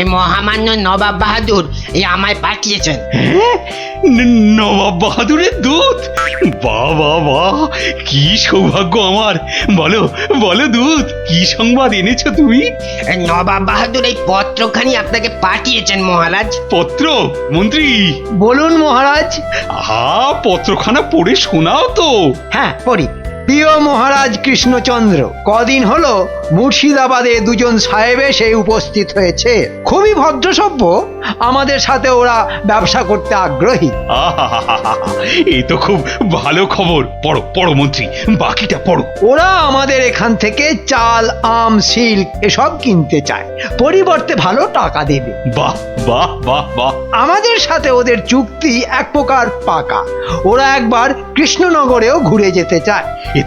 এই মহামান্য নবাব বাহাদুর এই আমায় পাঠিয়েছেন। হ্যাঁ, নবাব বাহাদুরের দূত? বাহ বাহ বাহ, কি সৌভাগ্য আমার! বলো বলো দূত, কি সংবাদ এনেছো তুমি? এই নবাব বাহাদুর এই পত্রখানি আপনাকে পাঠিয়েছেন মহারাজ। পত্র? মন্ত্রী? বলুন মহারাজ। আহা, পত্রখানা পড়ে শোনাও তো। হ্যাঁ পড়ি। প্রিয় মহারাজ কৃষ্ণচন্দ্র, কদিন হলো মুর্শিদাবাদে দুজন সাহেব এসে উপস্থিত হয়েছে। খুবই ভদ্রসভ্য, আমাদের সাথে ওরা ব্যবসা করতে আগ্রহী। আহা, এ তো খুব ভালো খবর। পড়ো পড়ো মন্ত্রী, বাকিটা পড়ো। ওরা আমাদের এখান থেকে চাল, আম, সিল্ক এসব কিনতে চায়, পরিবর্তে ভালো টাকা দেবে। বাহ বাহ বাহ বাহ। আমাদের সাথে ওদের চুক্তি এক প্রকার পাকা। ওরা একবার কৃষ্ণনগরেও ঘুরে যেতে চায়। এ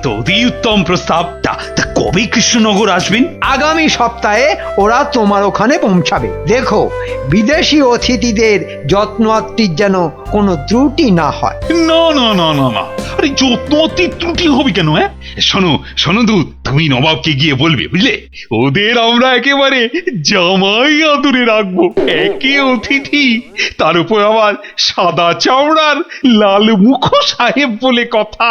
তো অতি উত্তম প্রস্তাব। তা কবে কৃষ্ণনগর আসবেন? আগামী সপ্তাহে ওরা তোমার ওখানে পৌঁছাবে। দেখো, বিদেশি অতিথিদের যত্ন আত্তির যেন কোনো ত্রুটি না হয়। না না না না না, আরে যত্ন অতি ত্রুটি হবে কেন? হ্যাঁ, শোনো শোনো দূত, তুমি নবাবকে গিয়ে বলবে, বুঝলে, ওদের আমরা একেবারে জামাই আদরে রাখবো। একে অতিথি, তার উপর আবার সাদা চামড়ার লাল মুখ সাহেব বলে কথা।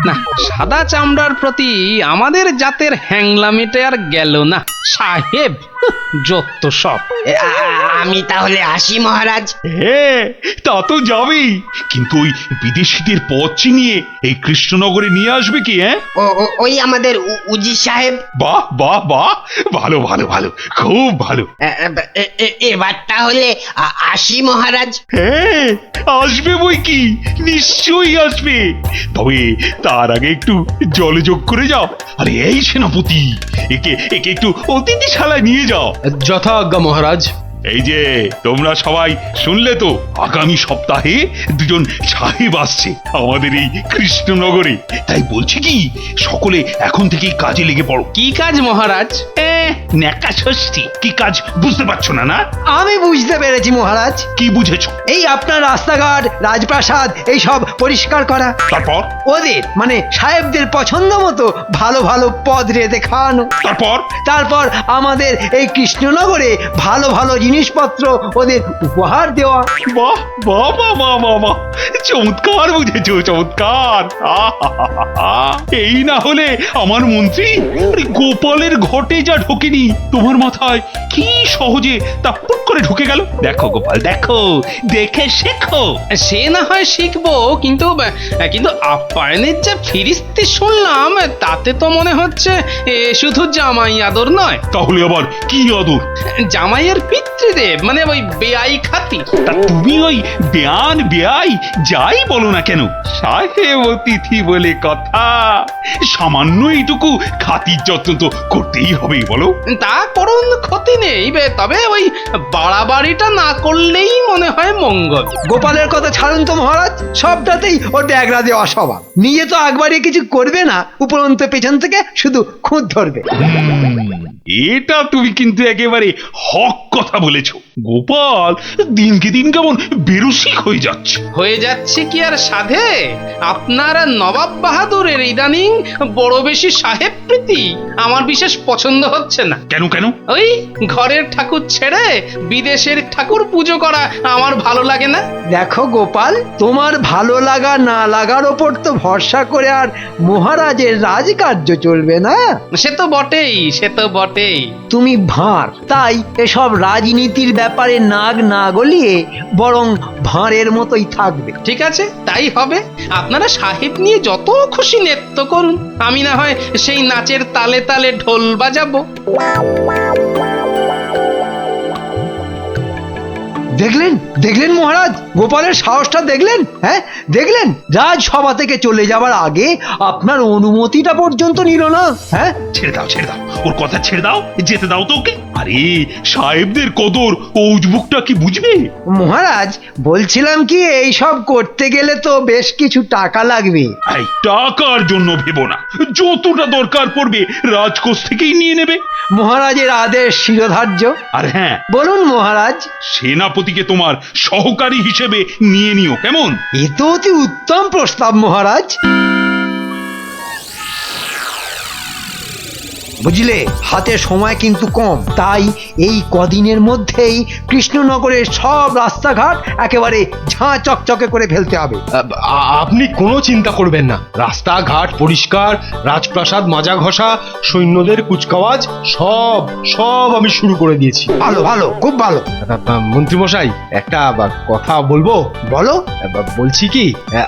না, সাদা চামড়ার প্রতি আমাদের জাতের হ্যাংলা মেটে আর গেল না। সাহেব, যত সব। আমি তাহলে আসি মহারাজ। হ্যাঁ, তা তো যাবেই, কিন্তু ওই বিদেশিদের পথ চিনিয়ে এই কৃষ্ণনগরে নিয়ে আসবে কি? হ্যাঁ, ওই আমাদের উজির সাহেব। বাহ বাহ বাহ, ভালো ভালো ভালো, খুব ভালো। এবার তাহলে আসি মহারাজ। হ্যাঁ, আসবে বই কি, নিশ্চয়ই আসবে। তবে তার আগে একটু জলযোগ করে যাও। আরে এই সেনাপতি, একে একে একটু অতিথিশালায় নিয়ে যাও। যথাজ্ঞা মহারাজ। এই যে তোমরা সবাই শুনলে তো, আগামী সপ্তাহে দুজন সাহেব আসছে আমাদের এই কৃষ্ণনগরে। তাই বলছি কি, সকলে এখন থেকেই কাজে লেগে পড়ো। কি কাজ মহারাজ? ন্যাকা ষষ্ঠী, কি কাজ বুঝতে পারছো না? না, আমি বুঝতে পেরেছি মহারাজ। কি বুঝেছো? এই আপনার রাস্তাঘাট, রাজপ্রাসাদ এইসব পরিষ্কার করা। তারপর? ওদের মানে সাহেবদের পছন্দ মতো ভালো ভালো পদ রেঁধে খাওয়ানো। তারপর আমাদের এই কৃষ্ণনগরে ভালো ভালো জিনিসপত্র ওদের উপহার দেওয়া। বাহ বাহ বাহ বাহ বাহ বাহ, চমৎকার বুঝেছো, চমৎকার। এই না হলে আমার মন্ত্রী গোপালের ঘটে যা ঢোকেনি, তোমার মাথায় কি সহজে তা পুট করে ঢুকে গেল। দেখো গোপাল, দেখো, দেখে শেখো। সে না হয় শিখবো, কিন্তু কিন্তু আপ্যায়নের যে ফিরিস্তি শুনলাম, তাতে তো মনে হচ্ছে শুধু জামাই আদর নয়। তাহলে আবার কি আদর? জামাইয়ের পিতৃদেব, মানে ওই বেয়াই খাতি। তা তুমি ওই বেয়ান বেয়াই যাই বলো না কেন, সাহেব অতিথি বলে কথা, সামান্য এইটুকু খাতির যত্ন তো করতেই হবে, বলো। তা করুন, ক্ষতি নেই, তবে ওই বাড়াবাড়িটা না করলেই মনে হয় মঙ্গল। গোপালের কথা ছাড়ুন তো মহারাজ, সবটাতেই ও ড্যাগরা দেওয়া স্বভাব। নিজে তো একবারে কিছু করবে না, উপরন্ত পেছন থেকে শুধু খুঁত ধরবে। এটা তুমি কিন্তু একেবারে হক কথা বলেছো। গোপাল দিনকে দিন কেমন বেরসিক হয়ে যাচ্ছে কি আর সাধে? আপনার নবাব বাহাদুরের ইদানিং বড় বেশি সাহেব প্রীতি আমার বিশেষ পছন্দ হচ্ছে না। কেন কেন? ওই ঘরের ঠাকুর ছেড়ে বিদেশের ঠাকুর পুজো করা আমার ভালো লাগে না। দেখো গোপাল, তোমার ভালো লাগা না লাগার ওপর তো ভরসা করে আর মহারাজের রাজকার্য চলবে না। সে তো বটেই, সে তো বটেই। তুমি ভাঁড়, তাই এসব রাজনীতির ব্যাপারে নাক না গলিয়ে বরং ভাঁড়ের মতোই থাকবে। ঠিক আছে, তাই হবে। আপনারা সাহেব নিয়ে যত খুশি নৃত্য করুন, আমি না হয় সেই নাচের তালে তালে ঢোল বাজাবো। দেখলেন দেখলেন মহারাজ, গোপালের সাহসটা দেখলেন? হ্যাঁ দেখলেন, রাজসভা থেকে চলে যাবার আগে আপনার অনুমতিটা পর্যন্ত নিল না। হ্যাঁ, ছেড়ে দাও ছেড়ে দাও, ওর কথা ছেড়ে দাও, যেতে দাও তো ওকে। আরে সাহেবদের কদর ও উজবুকটা কি বুঝবে? মহারাজ বলছিলাম কি, এই সব করতে গেলে তো বেশ কিছু টাকা লাগবে। এই টাকার জন্য ভেবো না, যতটা দরকার পড়বে রাজকোষ থেকেই নিয়ে নেবে। মহারাজের আদেশ শিরোধার্য। আর হ্যাঁ, বলুন মহারাজ। সেনাপতিকে তোমার সহকারী হিসেবে নিয়ে নিও, কেমন? এ তো অতি উত্তম প্রস্তাব মহারাজ। বুঝলে, হাতে সময় কিন্তু কম, তাই এই কদিনের মধ্যেই কৃষ্ণনগরের সব রাস্তাঘাট একেবারে ঝাঁ চকচকে করে ফেলতে হবে। আপনি কোনো চিন্তা করবেন না, রাস্তাঘাট পরিষ্কার, রাজপ্রাসাদ মাজা ঘষা, সৈন্যদের কুচকাওয়াজ সব সব আমি শুরু করে দিয়েছি। ভালো ভালো, খুব ভালো। মন্ত্রীমশাই, একটা কথা বলবো? বলো। বলছি কি,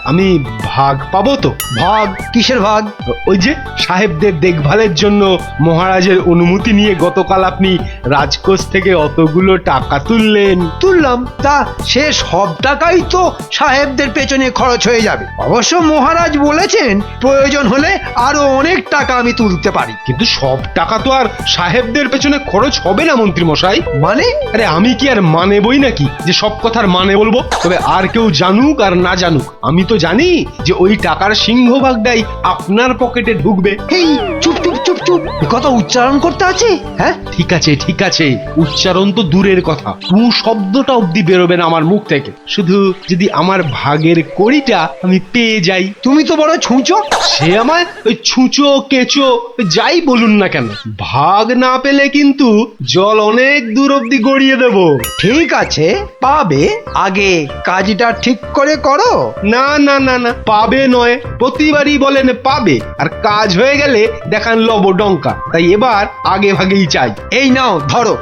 আমি ভাগ পাবো তো? ভাগ? কিসের ভাগ? ওই যে সাহেবদের দেখভালের জন্য মহারাজের অনুমতি নিয়ে গতকাল আপনি রাজকোষ থেকে অতগুলো টাকা তুললেন। তুললাম, তা সে সব টাকাই তো সাহেবদের পেছনে খরচ হয়ে যাবে। অবশ্য মহারাজ বলেছেন প্রয়োজন হলে আরো অনেক টাকা আমি তুলতে পারি। কিন্তু সব টাকা তো আর সাহেবদের পেছনে খরচ হবে না মন্ত্রীমশাই। মানে? আরে আমি কি আর মানে বই নাকি যে সব কথার মানে বলবো? তবে আর কেউ জানুক আর না জানুক, আমি তো জানি যে ওই টাকার সিংহভাগটাই আপনার পকেটে ঢুকবে। এই চুপ চুপ চুপ চুপ, এ কথা উচ্চারণ করতে আছে? হ্যাঁ, ঠিক আছে ঠিক আছে, উচ্চারণ তো দূরের কথা, তু শব্দটা অব্দি বেরোবে না আমার মুখ থেকে। শুধু যদি আমার ভাগের কড়িটা আমি পেয়ে যাই। তুমি তো বড় ছুঁচো। সে আমার ওই ছুঁচো কেঁচো যাই বলুন না কেন, ভাগ না পেলে কিন্তু জল অনেক দূর অব্দি গড়িয়ে দেব। ঠিক আছে, পাবে, আগে কাজটা ঠিক করে করো। না না না না, পাবে নয়, প্রতিবারই বলেন পাবে, আর কাজ হয়ে গেলে দেখান লবডঙ্কা। তাই এবার আগে ভাগেই চাই। এই নাও ধরো।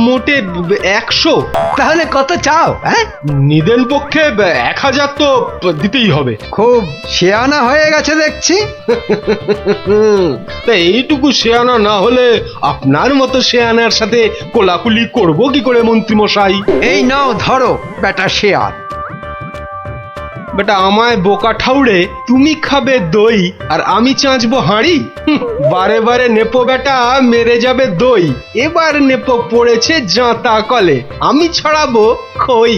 মোটে 100? তাহলে কত চাও? হ্যাঁ, নিদেন পক্ষে 1000 তো দিতেই হবে। খুব শেয়ানা হয়ে গেছে দেখছি। তা এইটুকু শেয়ানা না হলে আপনার মতো শেয়ানার সাথে কোলাকুলি করব কি করে মন্ত্রীমশাই? এই নাও ধরো বেটা শেয়াল। বেটা আমায় বোকা ঠাউরে তুমি খাবে দই আর আমি চাঁচবো হাঁড়ি। বারে বারে নেপো বেটা মেরে যাবে দই, এবার নেপো পড়েছে জাঁতা কলে, আমি ছড়াবো খই।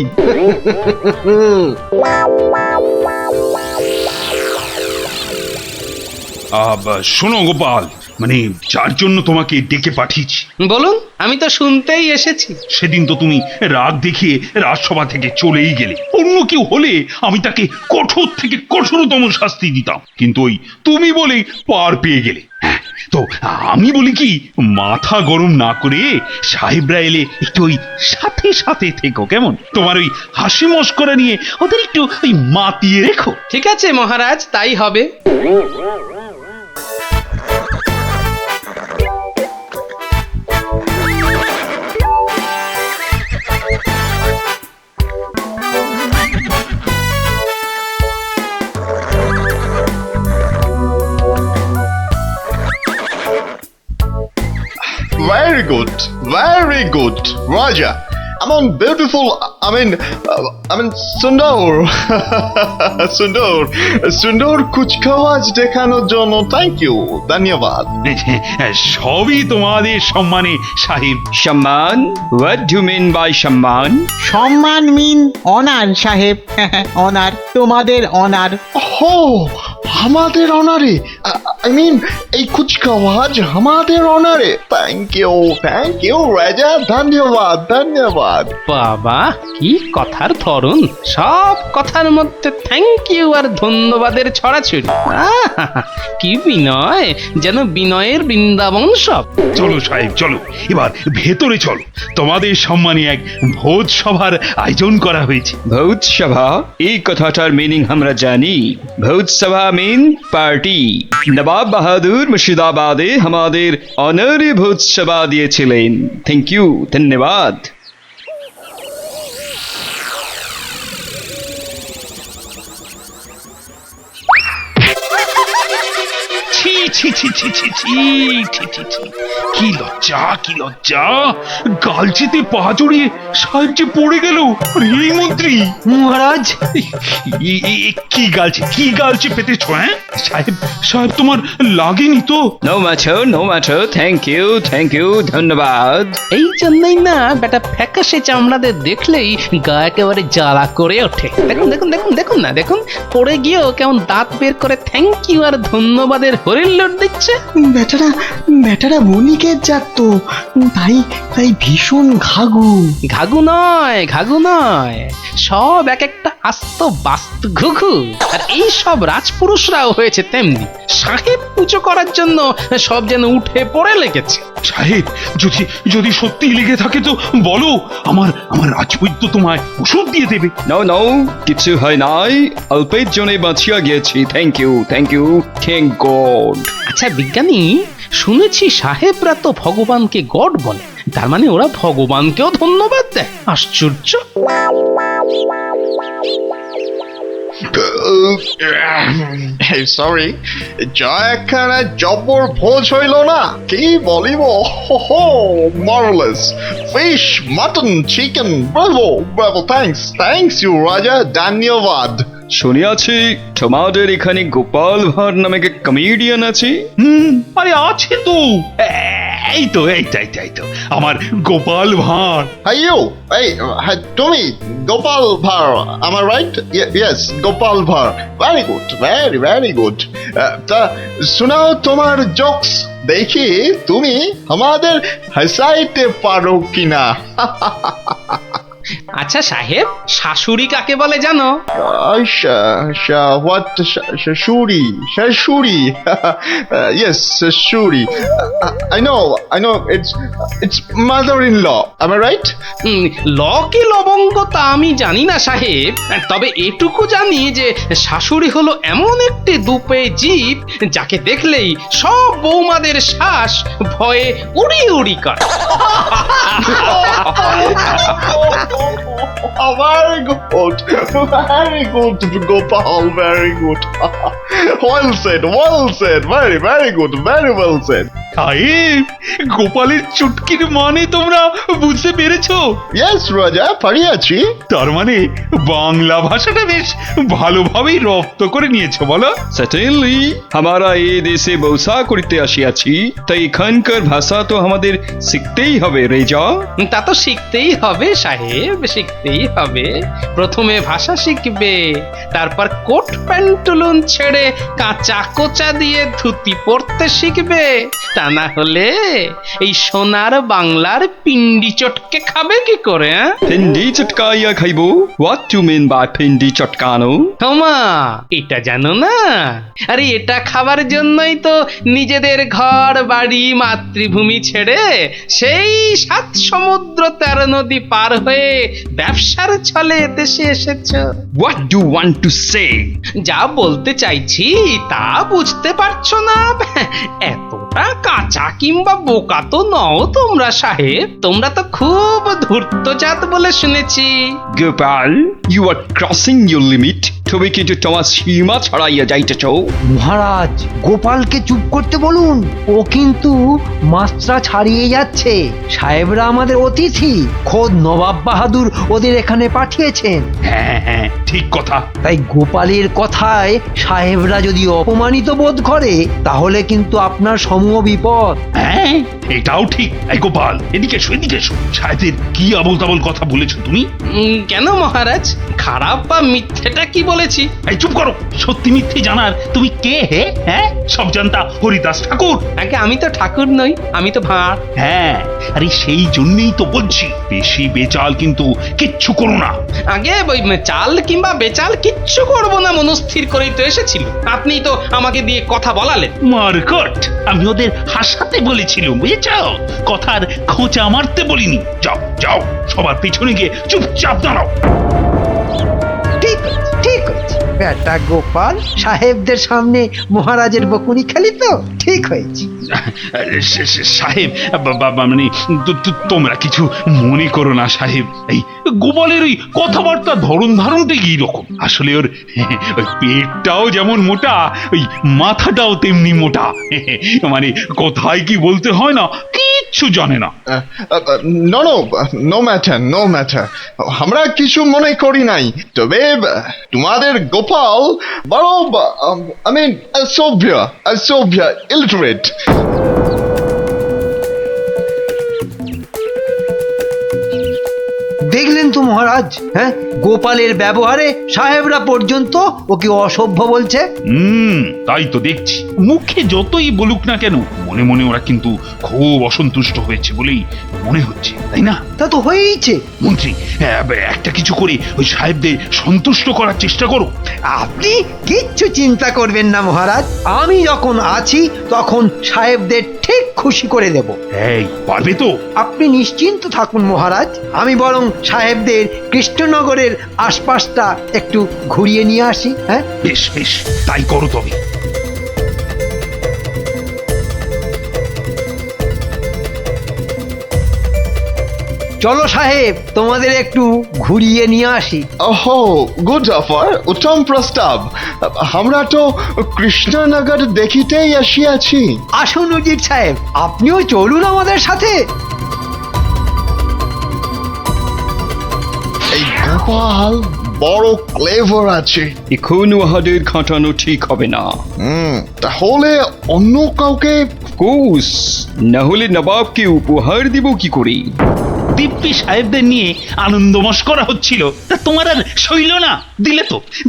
শোনো গোপাল, মানে যার জন্য তোমাকে ডেকে পাঠিয়েছি, বলুন, আমি তো শুনতেই এসেছি। সেদিন তো তুমি রাগ দেখিয়ে রাজসভা থেকে চলেই গেলে। অন্য কেউ হলে আমি তাকে কঠোর থেকে কঠোরতম শাস্তি দিতাম, কিন্তু ওই তুমি বলেই পার পেয়ে গেলে। হ্যাঁ, তো আমি বলি কি, মাথা গরম না করে সাহেবরা এলে একটু ওই সাথে সাথে থেকো, কেমন? তোমার ওই হাসি মস্করা নিয়ে ওদের একটু ওই মাতিয়ে রেখো। ঠিক আছে মহারাজ, তাই হবে। Very good, Raja. I mean, beautiful. I mean, Sundar, Sundar কুচকাওয়াজ দেখানোর জন্য থ্যাংক ইউ, ধন্যবাদ। সবই তোমাদের সম্মানে সাহেব। সম্মান? What do you mean by সম্মান? সম্মান মিন অনার সাহেব। অনার, তোমাদের অনার। হো, আমাদের অনারে, I mean, এই কুচকাওয়াজ আমাদের অনারে। থ্যাংক ইউ রাজা, ধন্যবাদ ধন্যবাদ। বাবা, কি কথার ধরন! সব কথার মধ্যে থ্যাংক ইউ আর ধন্যবাদের ছড়াছড়ি। কি বিনয়, যেন বিনয়ের বৃন্দাবন সব। চলো সাহেব, চলো এবার ভেতরে চলো। তোমাদের সম্মানে এক ভোজ সভার আয়োজন করা হয়েছে। ভোজ সভা? এই কথাটার মিনিং আমরা জানি। ভোজ সভা মিন পার্টি। নবাব বাহাদুর মুর্শিদাবাদে আমাদের অনারে ভোজ সভা দিয়েছিলেন। থ্যাংক ইউ, ধন্যবাদ। ছি ছি ছি ছি ছি ছি ছি ছি ছি, কি লজ্জা, কি লজ্জা! গালচিতে পা জড়িয়ে সাহেব যে পড়ে গেল। এই মন্ত্রী মহারাজ, কি গালছে পেতেছ? হ্যাঁ সাহেব, সাহেব তোমার লাগেনি তো? নো ম্যাটার, থ্যাংক ইউ, ধন্যবাদ। এই জন্যই না বেটা ফ্যাকাশে চামড়াদের দেখলেই গা একেবারে জ্বালা করে ওঠে। দেখুন দেখুন দেখুন দেখুন না, দেখুন পড়ে গিয়েও কেমন দাঁত বের করে থ্যাংক ইউ আর ধন্যবাদের হরিল্লোড দিচ্ছে। বেটারা বণিকের জাত তো, তাই ভীষণ ঘাগু। ঘাগু নয়, সব এক একটা আস্ত বাস্তু ঘুঘু। আর এই সব রাজপুরুষরাও হয়েছে তেমনি, সাহেব পুজো করার জন্য সব যেন উঠে পড়ে লেগেছে। সাহেব, যদি যদি সত্যি লেগে থাকে তো বলো, আমার রাজবৈদ্য তোমায় ওষুধ দিয়ে দেবে। নাও নাও, কিছু হয় নাই, অল্পের জন্য বাঁচিয়া গিয়েছি। Thank you, thank God. আচ্ছা বিজ্ঞানী, শুনেছি সাহেবরা তো ভগবানকে গড বলে, তার মানে ওরা ভগবানকেও ধন্যবাদ দেয়? আশ্চর্য। সরি, যা একখানা জব্বর ভোজ হইল না, কি বলিব, marvellous fish, mutton, chicken, bravo bravo, thanks you রাজা, ধন্যবাদ। শুনিয়াছি তোমাদের এখানে গোপাল ভাঁড় নামে এক কমেডিয়ান আছে। আরে আছে তো, এই তো আমার গোপাল ভাঁড়। Hey you, তুমি Gopal Bhar, am I right? Yes, Gopal Bhar, very good, very good. তা শোনাও তোমার জোকস, দেখি তুমি আমাদের হাসাইতে পারো কিনা। আচ্ছা সাহেব, শাশুড়ি কাকে বলে জানো? What? Shashuri. Yes, Shashuri. I know. It's mother-in-law. Am I right? ল কি লবঙ্গ তা আমি জানি না সাহেব, তবে এটুকু জানি যে শাশুড়ি হলো এমন একটি দুপে জীব যাকে দেখলেই সব বৌমাদের শ্বাস ভয়ে উড়ি উড়ি করে। Very good, Gopal, very good. Well said, very good, very well said. সাহেব, গোপালের চুটকির মানে তোমরা বুঝতে পেরেছো? Yes, Raja, পারিয়াছি। তার মানে বাংলা ভাষাটা বেশ ভালোভাবেই রপ্ত করে নিয়েছো, বলো? সার্টেনলি, আমরা এই দেশে বসা করিতে আসিয়াছি, তাই এখানকার ভাষা তো আমাদের শিখতেই হবে রেজা। তা তো শিখতেই হবে সাহেব, শিখতেই হবে। প্রথমে ভাষা শিখবে, তারপর কোট প্যান্টুলুন ছেড়ে কাঁচা কোচা দিয়ে ধুতি পরতে শিখবে, তা না হলে এই সোনার বাংলার পিন্ডি চটকে খাবে কি করে? পিন্ডি চটকাইয়া খাইব? হোয়াট টু মিন বাই পিন্ডি চটকানো? ক্ষমা, এটা জানো না? আরে এটা খাবার জন্যই তো নিজেদের ঘর বাড়ি মাতৃভূমি ছেড়ে সেই 7 সমুদ্র 13 নদী পার হয়ে ব্যবসার ছলে দেশে এসেছ। What do want to say? যা বলতে চাইছি তা বুঝতে পারছো না? এতটা কাঁচা কিংবা বোকা তো নও তোমরা সাহেব, তোমরা তো খুব ধূর্তজাত বলে শুনেছি। Gopal, you are crossing your limit. তুমি কিন্তু তোমার সীমা ছড়াইয়া যাইতেছ। মহারাজ, গোপালকে চুপ করতে বলুন, ও কিন্তু মাত্রা ছাড়িয়ে যাচ্ছে। সাহেবরা আমাদের অতিথি, খোদ নবাব বাহাদুর ওদের এখানে পাঠিয়েছেন। হ্যাঁ, ঠিক কথা। তাই গোপালের কথায় সাহেবরা যদি অপমানিত বোধ করে তাহলে কিন্তু আপনার সমূহ বিপদ। হ্যাঁ, এটাও ঠিক। এই গোপাল, এদিকে এসো। সাহেবের কি আবল তাবল কথা বলেছো তুমি? কেন মহারাজ, খারাপ বা মিথ্যেটা কি বলেছি? এই চুপ করো, সত্যি মিথ্যে জানার তুমি কে হে? হ্যাঁ, সব জানতা হরিদাস ঠাকুর। আগে আমি তো ঠাকুর নই, আমি তো ভাঁড়। হ্যাঁ, আরে সেই জন্যই তো বলছি, বেশি বেচাল কিন্তু কিচ্ছু করো না। আগে ওই চাল কিংবা বেচাল কিচ্ছু করবো না মনস্থির করেই তো এসেছিল। আপনি তো আমাকে দিয়ে কথা বলালেন। মারকট, আমি ওদের হাসাতে বলেছিলাম, বুঝেছ? কথার খোঁচা মারতে বলিনি। যাও, সবার পিছনে গিয়ে চুপচাপ দাঁড়াও। ঠিক হয়েছে বেটা গোপাল, সাহেবদের সামনে মহারাজের বকুনি খেলি তো ঠিক হয়েছে। সাহেব, মানে তোমরা কিছু মনে করো না সাহেব। এই গোপালের ওই কথাবার্তা ধরন ধারণটা কি রকম, আসলে ওর ওই পেটটাও যেমন মোটা, ওই মাথাটাও তেমনি মোটা। মানে কোথায় কি বলতে হয় না কিচ্ছু জানে না। No matter. আমরা কিছু মনে করি নাই, তবে তোমাদের গোপাল বড়, অসভ্য, illiterate. দেখলেন তো মহারাজ, হ্যাঁ, গোপালের ব্যবহারে সাহেবরা পর্যন্ত ওকে অসভ্য বলছে। তাই তো দেখছি। মুখে যতই বলুক না কেন, মনে মনে ওরা কিন্তু খুব অসন্তুষ্ট হয়েছে বলেই মনে হচ্ছে, তাই না? তা তো হয়েইছে। মন্ত্রী, একটা কিছু করে ওই সাহেবদের সন্তুষ্ট করার চেষ্টা করো। আপনি কিচ্ছু চিন্তা করবেন না মহারাজ, আমি যখন আছি তখন সাহেবদের ঠিক খুশি করে দেব। এই, পারবে তো? আপনি নিশ্চিন্ত থাকুন মহারাজ, আমি বরং সাহেবদের কৃষ্ণনগরের আশপাশটা একটু ঘুরিয়ে নিয়ে আসি। হ্যাঁ, বেশ বেশ, তাই করো তবে। চলো সাহেব, তোমাদের একটু ঘুরিয়ে নিয়ে আসি। ওহো, গুড অফার, উত্তম প্রস্তাব। আমরা তো কৃষ্ণনগর দেখিতেই আসিয়াছি। আসুন উজির সাহেব, আপনিও চলুন আমাদের সাথে। এই গোপাল বড় ক্লেভার আছে। এখন উহাদের খাটানো ঠিক হবে না। তাহলে অন্য কাউকে। কোর্স না হলে নবাবকে উপহার দিব কি করে? দিব্যি সাহেবদের নিয়ে আনন্দ মস্করা হচ্ছিল, তা তোমার আর সইল না?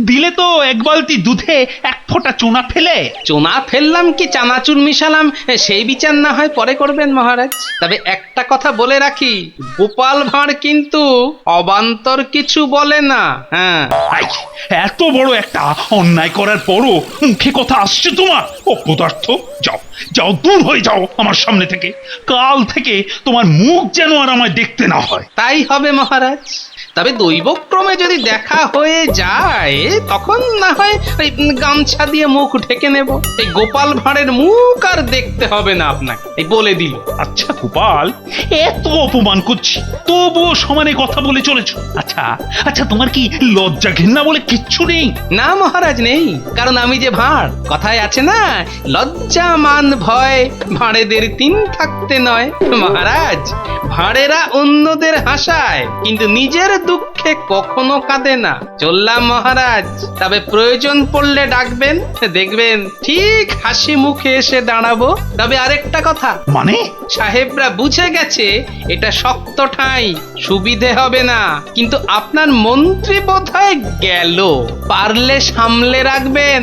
দিলে তো এক বালতি দুধে এক ফোঁটা চোনা ফেলে। চোনা ফেললাম কি চানাচুর মিশালাম সেই বিচার না হয় পরে করবেন মহারাজ। তবে একটা কথা বলে রাখি, গোপাল ভাঁড় কিন্তু অবান্তর কিছু বলে না। হ্যাঁ, আই, এত বড় একটা অন্যায় করার পরও মুখে কথা আসছে তোমার? অপদার্থ, যাও যাও, দূর হয়ে যাও আমার সামনে থেকে। কাল থেকে তোমার মুখ যেন আর আমায় দেখতে না হয়। তাই হবে মহারাজ। তবে দৈবক্রমে যদি দেখা হয়ে যায় তখন না হয় ওই গামছা দিয়ে মুখ ঢেকে নেব। এই গোপাল ভাঁড়ের মুখ আর দেখতে হবে না আপনাকে, এই বলে দিল। আচ্ছা গোপাল, এত অপমান করছি তবুও সমানে কথা বলে চলেছ। আচ্ছা তোমার কি লজ্জা ঘেন্না বলে কিচ্ছু নেই? না মহারাজ, নেই। কারণ আমি যে ভাঁড়, কথায় আছে না, লজ্জা মান ভয় ভাঁড়েদের তিন থাকতে নয়। মহারাজ, ভাঁড়েরা অন্যদের হাসায় কিন্তু নিজের দুঃখে কখনো কাঁদে না। চললাম মহারাজ, তবে প্রয়োজন পড়লে ডাকবেন, দেখবেন ঠিক হাসি মুখে এসে দাঁড়াবো। তবে আরেকটা কথা, মানে? সাহেবরা বুঝে গেছে এটা শক্ত ঠাঁই, সুবিধে হবে না। কিন্তু আপনার মন্ত্রী বোধহয় গেল, পারলে সামলে রাখবেন।